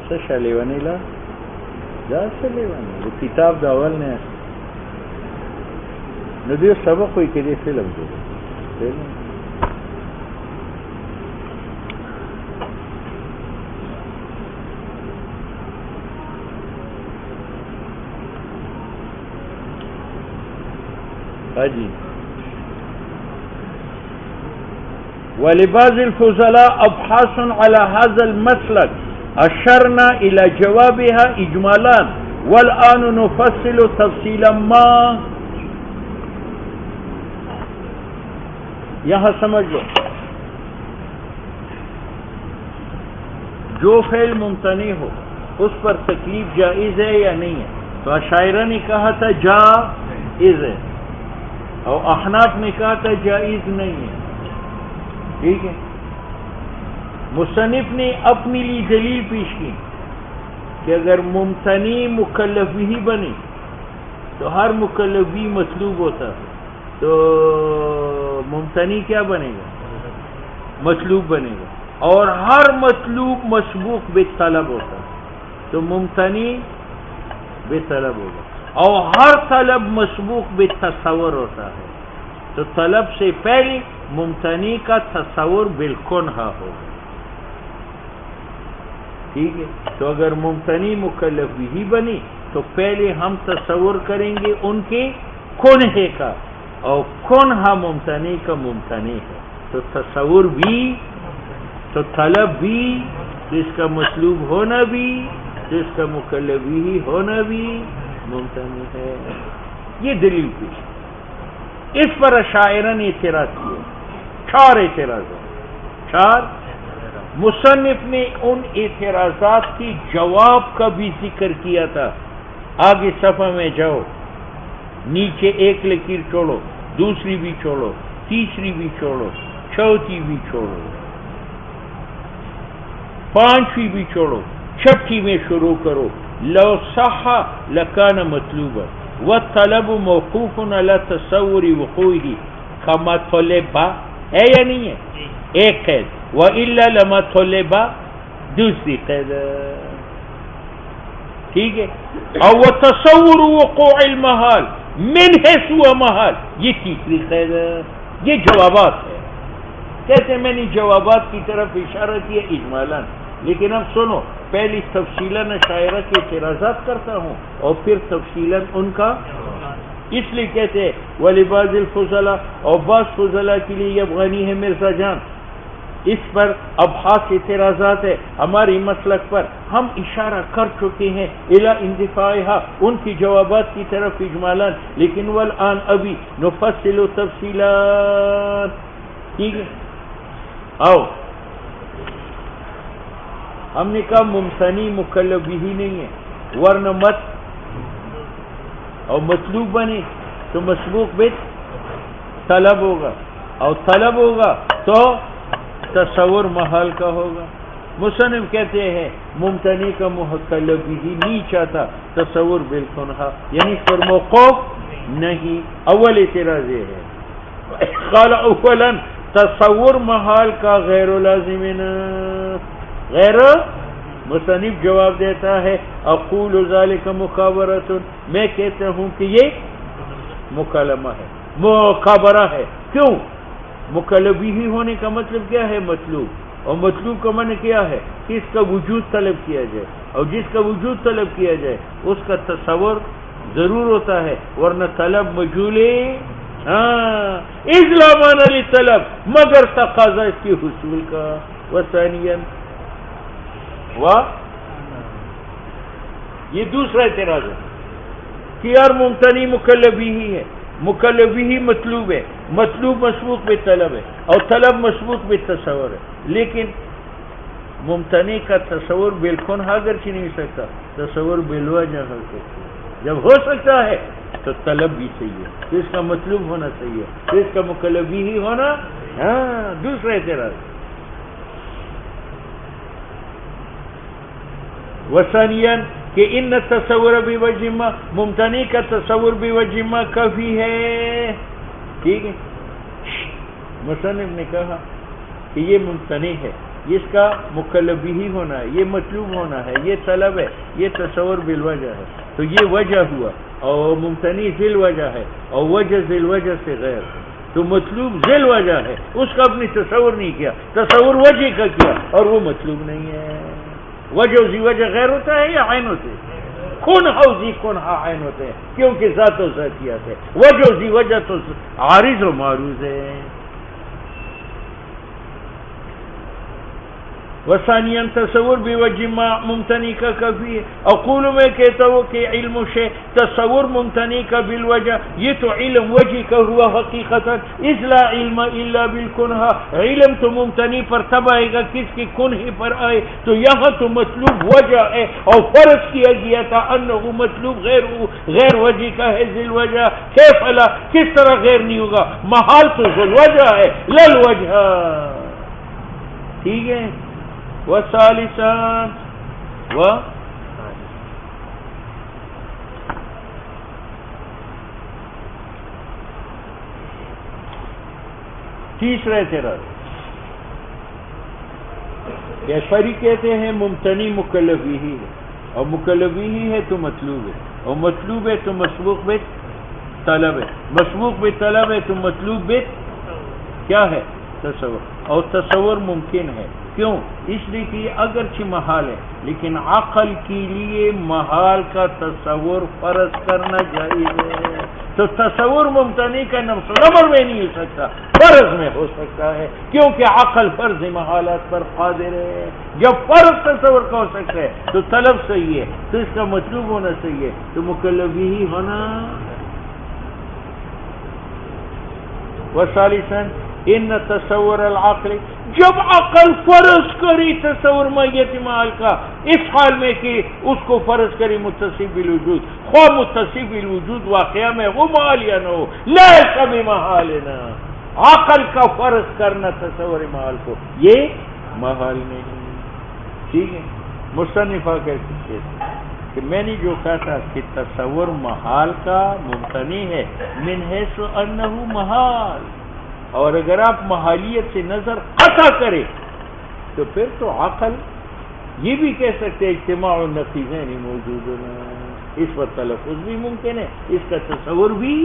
سشا لیونی لا دا سلیونی وہ کتاب دا اول نے ندیو سبق ہوئی کہ دے فلم دے فلم جی ولبعض الفضلاء ابحاث على هذا المسلك اشرنا الى جوابها اجمالا والان نفصل تفصيلا ما یہاں سمجھ لو جو فعل ممتنع ہو اس پر تکلیف جائز ہے یا نہیں ہے؟ تو اشاعرہ نے کہا تھا جائز ہے اور احناف نے کہا تھا جائز نہیں ہے. ٹھیک ہے. مصنف نے اپنے لیے دلیل پیش کی کہ اگر ممتنع مکلف ہی بنے تو ہر مکلف بھی مطلوب ہوتا تو ممتنع کیا بنے گا؟ مطلوب بنے گا. اور ہر مطلوب مسبوق بے طلب ہوتا تو ممتنع بے طلب ہوگا. اور ہر طلب مسبوق بے تصور ہوتا ہے تو طلب سے پہلے ممتنع کا تصور بالکنہا ہوگا. ٹھیک ہے. تو اگر ممتنع مکلف بھی بنی تو پہلے ہم تصور کریں گے ان کے کنہے کا اور کنہا ممتنع کا ممتنع ہے تو تصور بھی تو طلب بھی جس کا مطلوب ہونا بھی جس کا مکلف بھی ہونا بھی ممتنع ہے. یہ دلیل پیش. اس پر اشاعرہ نے اعتراض کیا. 4 اعتراضات. 4 مصنف نے ان اعتراضات کی جواب کا بھی ذکر کیا تھا. آگے صفحہ میں جاؤ, نیچے ایک لکیر چھوڑو, دوسری بھی چھوڑو, تیسری بھی چھوڑو, چوتھی بھی چھوڑو, 5ویں بھی چھوڑو, 6ٹھی میں شروع کرو. لو صح لکان مطلوبا والطلب موقوف علی تصور وقوعه کما طلب ہے یا نہیں ہے؟ ایک قید. وَإِلَّا لَمَا طُلِبَ دوسری قید. ٹھیک ہے. اور وَتَصَوُّرُ وُقُوعِ الْمَحَالِ مِنْ حَيْثُ وَمَحَالِ یہ تیسری قید. یہ جوابات ہے. کہتے ہیں میں نے جوابات کی طرف اشارہ کیا اجمالاً, لیکن اب سنو, پہلی تفصیلاً اشاعرہ کے اعتراضات کرتا ہوں اور پھر تفصیلاً ان کا. اس لیے کہتے ہیں وَلِبَعْضِ الْفُضَلَاءِ اور بعض فضلاء کے لیے یہ غنی ہے مرزا جان. اس پر ابحاث اعتراضات ہے ہماری مسلک پر. ہم اشارہ کر چکے ہیں الی اندفاعها ان کی جوابات کی طرف اجمالاً, لیکن والآن ابھی نفصل تفصیلات. ٹھیک ہے. آؤ, ہم نے کہا ممتنع مکلف بھی نہیں ہے ورنہ مت اور مطلوب بنے تو مسبوق بے طلب ہوگا اور طلب ہوگا تو تصور محال کا ہوگا. مصنف کہتے ہیں ممتنع کا مکلف بھی نہیں چاہتا تصور بالکنہا یعنی اس پر موقوف نہیں. اول اعتراض یہ ہے قال اولا تصور محال کا غیر لازم غیر. مصنف جواب دیتا ہے اقول ذالک مخابرۃ میں کہتا ہوں کہ یہ مکالمہ ہے مخابرہ ہے. کیوں؟ مکلف ہی ہونے کا مطلب کیا ہے؟ مطلوب. اور مطلوب کا معنی کیا ہے؟ کہ اس کا وجود طلب کیا جائے اور جس کا وجود طلب کیا جائے اس کا تصور ضرور ہوتا ہے ورنہ طلب مجہول اذ لا معنی للطلب مگر تقاضا اس کی حصول کا. وثانیاً یہ دوسرا اعتراض ہے کہ یار ممتنع مکلف ہی ہے, مکلف ہی مطلوب ہے, مطلوب مسبوق بے طلب ہے اور طلب مسبوق بے تصور ہے, لیکن ممتنع کا تصور بالکل اگرچہ نہیں ہو سکتا, تصور بالوجہ ہو سکتا ہے. جب ہو سکتا ہے تو طلب بھی صحیح ہے, تو اس کا مطلوب ہونا صحیح ہے, تو اس کا مکلف ہی ہونا. دوسرا اعتراض وثانیاً کہ ان تصور بوجہ ما ممتنع کا تصور بوجہ ما کافی ہے. ٹھیک ہے. مصنف نے کہا کہ یہ ممتنع ہے اس کا مکلف بھی ہونا ہے، یہ مطلوب ہونا ہے، یہ طلب ہے، یہ تصور بالوجہ ہے، تو یہ وجہ ہوا، اور ممتنی ذیل وجہ ہے، اور وجہ ذیل وجہ سے غیر ہے، تو مطلوب ذیل وجہ ہے، اس کا اپنی تصور نہیں کیا، تصور وجہ کا کیا، اور وہ مطلوب نہیں ہے۔ وجہ ذی وجہ غیر ہوتا ہے یا عین ہوتے ہیں؟ کن ہو ذی کن ہا عین ہوتے ہیں، کیونکہ ذات و ذاتیات ہے۔ وجہ ذی وجہ تو عارض و معروض ہے۔ وثانیاً تصور بے وجہ ممتنی کا کافی ہے۔ اقول میں کہتا ہوں کہ علم شے تصور ممتنی کا بالوجہ، یہ تو علم وجہ کا ہوا حقیقتاً، اذ لا علم الا بالکنہا، علم تو ممتنی پر تب آئے گا کس کی کنہی پر آئے، تو یہاں تو مطلوب وجہ ہے، اور فرض کیا گیا تھا انہو مطلوب غیر وجہ کا ہے ذل وجہ، کیف لا، کس طرح غیر نہیں ہوگا، محال تو ذل وجہ ہے لل وجہ، ٹھیک ہے۔ وثالثاً تیسرا اعتراض، اشعری کہتے ہیں ممتنی مکلف ہی ہے، اور مکلف ہی ہے تو مطلوب ہے، اور مطلوب ہے تو مسبوق بے طلب ہے، مسبوق بے طلب ہے تو مطلوب بے کیا ہے؟ تصور، اور تصور ممکن ہے، کیوں؟ اس لیے کہ اگرچہ محال ہے لیکن عقل کے لیے محال کا تصور فرض کرنا جائز ہے، تو تصور ممتنی کا نفس الامر میں نہیں ہو سکتا، فرض میں ہو سکتا ہے، کیونکہ عقل فرض محالات پر قادر ہے۔ جب فرض تصور کا ہو سکتا ہے تو طلب صحیح ہے، تو اس کا مطلوب ہونا صحیح ہے، تو مکلف ہی ہونا۔ وثالثاً ان تصور العقل، جب عقل فرض کری تصور ماہیت محال کا، اس حال میں کہ اس کو فرض کری متصف بالوجود، خواہ متصف بالوجود واقعہ میں وہ محال یا نہ ہو، لیس بمحالنا، عقل کا فرض کرنا تصور محال کو یہ محال نہیں، ٹھیک ہے۔ مصنفہ کہتے ہیں کہ میں نے جو کہا تھا کہ تصور محال کا ممتنی ہے من حیث انہ محال، اور اگر آپ محالیت سے نظر قطع کرے تو پھر تو عقل یہ بھی کہہ سکتے اجتماع النقیضین موجود ہے، اس پر تلفظ بھی ممکن ہے، اس کا تصور بھی۔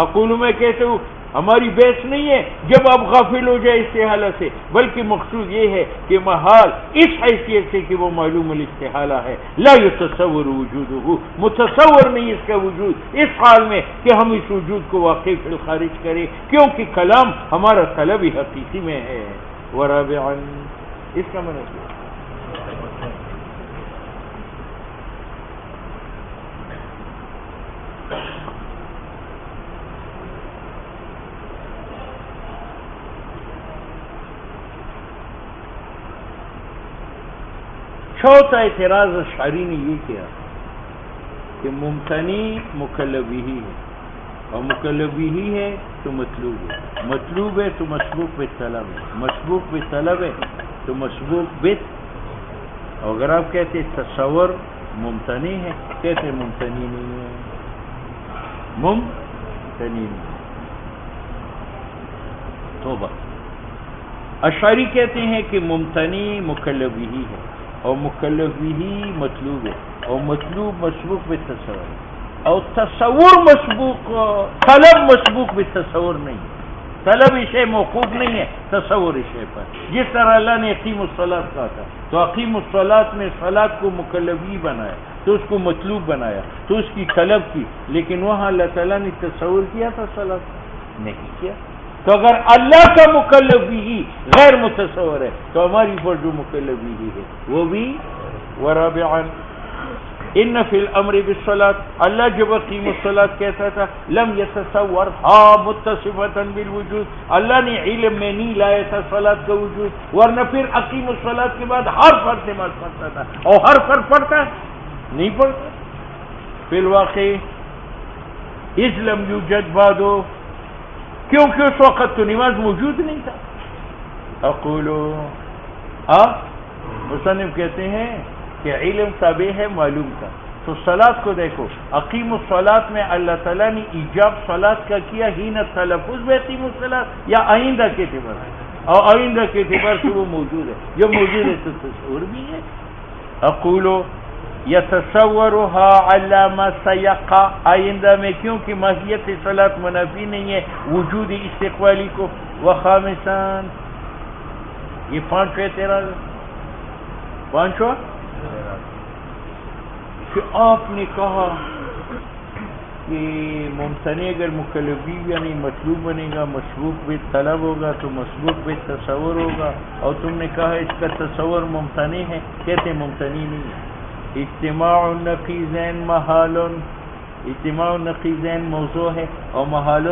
اقول میں کہتے ہوں ہماری بحث نہیں ہے جب آپ غافل ہو جائے استحالہ سے، بلکہ مقصود یہ ہے کہ محال اس حیثیت سے کہ وہ معلوم الاستحالہ ہے، لا یتصور وجودہ، متصور نہیں اس کا وجود اس حال میں کہ ہم اس وجود کو واقعی فی الخارج کریں، کیونکہ کلام ہمارا طلب حقیقی میں ہے۔ ورابعاً، اس کا مطلب چوتھا اعتراض اشعری نے یہ کیا کہ ممتنی مکلف ہی ہے، اور مکلف ہی ہے تو مطلوب ہے، مطلوب ہے تو مسبوق بے طلب ہے، مسبوق بے طلب ہے تو مسبوق بے، اور اگر آپ کہتے تصور ممتنی ہے، کہتے ممتنی نہیں ہے، ممتنی نہیں ہے۔ توبہ، اشعری کہتے ہیں کہ ممتنی مکلف ہی ہے، اور مکلف ہی مطلوب ہے، اور مطلوب مسبوق بے تصور ہے، اور تصور مسبوق، طلب مسبوق بے تصور نہیں ہے، طلب شے موقوف نہیں ہے تصور شے پر، جس طرح اللہ نے اقیم الصلاۃ کہا تھا تو اقیم الصلاۃ میں صلاۃ کو مکلف ہی بنایا، تو اس کو مطلوب بنایا، تو اس کی طلب کی، لیکن وہاں اللہ تعالیٰ نے تصور کیا تھا صلاۃ نہیں کیا، تو اگر اللہ کا مکلف ہی غیر متصور ہے تو ہماری پر جو مکلف ہی ہے وہ بھی۔ ورابعاً ان فی الامر بالصلاۃ، اللہ جب اقیم الصلاۃ کہتا تھا لم یتصور متصفۃ بالوجود، اللہ نے علم میں نہیں لایا تھا صلاۃ کا وجود، ورنہ پھر اقیم الصلاۃ کے بعد ہر فرد نماز پڑھتا تھا، اور ہر فرد پڑھتا نہیں پڑھتا، فی الواقع اذ لم یوجد بعدہ، کیونکہ اس وقت تو نماز موجود نہیں تھا۔ اقولو، مصنف کہتے ہیں کہ علم تابع ہے معلوم کا، تو صلاۃ کو دیکھو، اقیم الصلاۃ میں اللہ تعالیٰ نے ایجاب صلاۃ کا کیا ہی نہ تلفظ میں اقیم الصلاۃ یا آئندہ کے اعتبار، اور آئندہ کے اعتبار سے وہ موجود ہے. جو موجود ہے تو تصور بھی ہے. اقولو یتصورها علی ما سیقع، آئندہ میں کیونکہ ماہیت صلاۃ منافی نہیں ہے وجود استقبالی کو. وخامسان، یہ پانچواں اعتراض، پانچواں کہ آپ نے کہا کہ ممتنع اگر مکلفی یعنی مطلوب بنے گا، مشبوق بھی طلب ہوگا تو مشبوق بھی تصور ہوگا، اور تم نے کہا اس کا تصور ممتنع ہے. کہتے ممتنع نہیں ہے. اجتماع النقیضین محال، اجتماع النقیضین موضوع ہے اور محال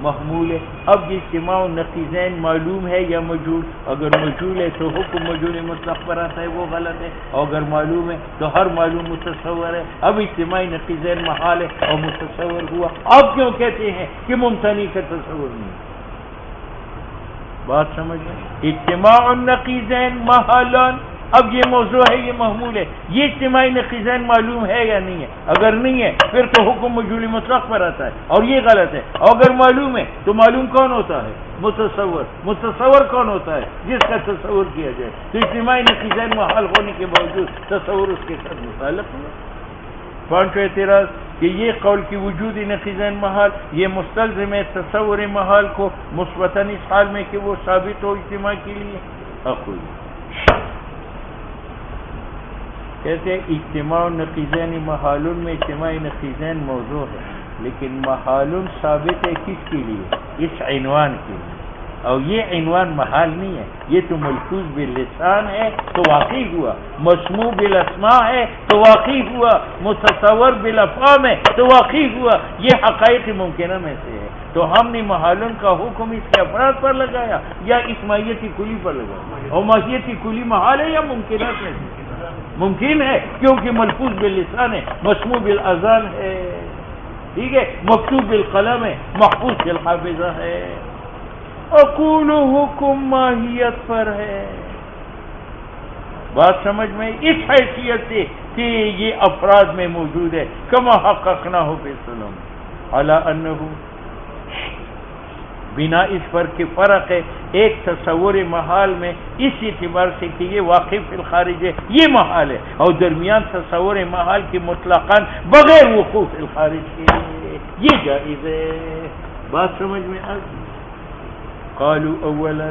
محمول ہے. اب یہ اجتماع النقیضین معلوم ہے یا مجہول؟ اگر مجہول ہے تو حکم مجہول مطلق پر آتا ہے، وہ غلط ہے. اور اگر معلوم ہے تو ہر معلوم متصور ہے. اب اجتماع نقیضین محال ہے اور متصور ہوا. اب کیوں کہتے ہیں کہ ممتنع کا تصور نہیں؟ بات سمجھ میں؟ اجتماع النقیضین محال، اب یہ موضوع ہے، یہ محمول ہے. یہ اجتماعی نقیضین معلوم ہے یا نہیں ہے؟ اگر نہیں ہے پھر تو حکم مجہول مطلق پر آتا ہے اور یہ غلط ہے. اور اگر معلوم ہے تو معلوم کون ہوتا ہے؟ متصور. متصور کون ہوتا ہے؟ جس کا تصور کیا جائے. تو اجتماعی نقیضین محال ہونے کے باوجود تصور اس کے ساتھ متعلق ہوا. پانچواں اعتراض کہ یہ قول کی وجود نقیضین محال یہ مستلزم ہے تصور محال کو مثبتاً اس حال میں کہ وہ ثابت ہو اجتماع کے لیے. اقول کہتے ہیں اجتماع نقیضین محال میں اجتماع نقیضین موضوع ہے، لیکن محال ثابت ہے کس کے لیے؟ اس عنوان کے لیے. اور یہ عنوان محال نہیں ہے، یہ تو ملفوظ باللسان ہے تو واقعی ہوا، مسموع بالاسماء ہے تو واقعی ہوا، متصور بالافہام ہے تو واقعی ہوا. یہ حقائق ممکنہ میں سے ہے. تو ہم نے محالن کا حکم اس کے افراد پر لگایا یا اس ماہیتی کلی پر لگایا؟ اور ماہیتی کلی محال ہے یا ممکنات میں سے؟ ممکن ہے کیونکہ ملفوظ باللسان ہے، مسموع بالاذان ہے، ٹھیک ہے، مکتوب بالقلم ہے، محفوظ بالحافظہ ہے. اقول حکم ماہیت پر ہے. بات سمجھ میں؟ اس حیثیت سے کہ یہ افراد میں موجود ہے. کما حققنا ہو بسلم علی انہ، بنا اس پر کہ فرق ہے ایک تصور محال میں اس اعتبار سے کہ یہ واقع فی الخارج ہے، یہ محال ہے، اور درمیان تصور محال کی مطلقاً بغیر وقوع فی الخارج کے یہ جائز ہے. بات سمجھ میں آ گئی؟ قالوا اولا